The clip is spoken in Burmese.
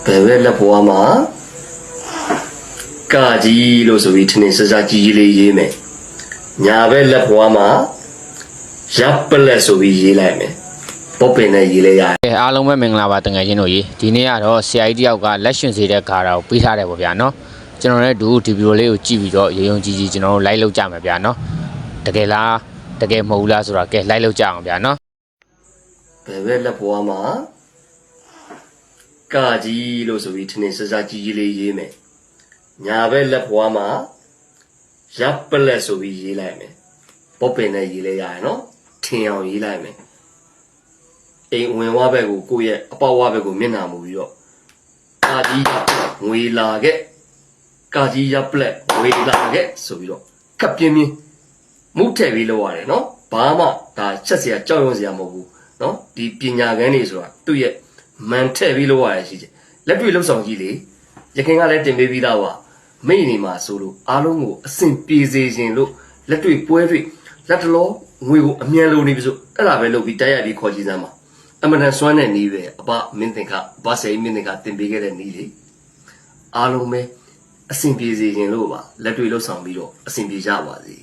Bebe la poama Kaji lo so itne saji le ye me Nyabe la poama Japple so ye lai me Pope ne ye le ya အားလုံးပဲမင်္ဂလာပါတငယ်ချင်းတို့ရေဒီနေ့ကတော့ဆရာကြီးတယောက်ကလက်ရှင်စေတဲ့ခါတော့ပြီးထားတယ်ပေါ့ဗျာနော်ကျွန်တော်လည်းဒီဗီဒီယိုလေးကိုကြည့်ပြီးတော့ရုံကြီးကျွန်တော်တို့ like လုပ်ကြမှာဗျာနော်တကယ်လားတကယ်မဟုတ်လားဆိုတာကဲ like လုပ်ကြအောင်ဗျာနော် Bebe la poama Kaji lo so itne saji le ye me Nyabe la poama Japple so ye lai me Pope ne ye le ya no Tinအောင်ရေးလိုက်မယ် အိမ်ဝင်ဝါဘက်ကိုကိုယ့်ရဲ့အပေါက်ဝါဘက်ကိုမျက်နှာမူပြီးတော့ကာကြီးကငွေလာခဲ့ကာကြီးရပလက်ငွေလာခဲ့ဆိုပြီးတော့ကပ်ပြင်းပြင်းမုတ်ထည့်ပြီးလောက်ရတယ်နော်ဘာမှဒါချက်စရာကြောက်ရွံ့စရာမဟုတ်ဘူးနော်ဒီပညာကန်းတွေဆိုတာသူ့ရဲ့မန်ထည့်ပြီးလောက်ရတယ်ရှိတယ်လက်တွေ့လှုပ်ဆောင်ကြည့်လေရခင်ကလည်းတင်ပေးပြီးသားပါမိနေမှာဆိုလို့အားလုံးကိုအဆင်ပြေစေခြင်းလို့လက်တွေ့ပွဲတွေ့လက်တလောငွေကိုအမြန်လိုနေပြီဆိုအဲ့ဒါပဲလုပ်ပြီးတိုက်ရိုက်ပြီးခေါ်ကြည့်စမ်းပါ အမှန်တန်စွမ်းတဲ့နည်းပဲအဘမင်းသင်္ခဘာစေမင်းသင်္ခတင်ပေးခဲ့တဲ့နည်းလေအားလုံးပဲအဆင်ပြေစေခြင်းလို့ပါလက်တွေ့လှုပ်ဆောင်ပြီးတော့အဆင်ပြေကြပါစေ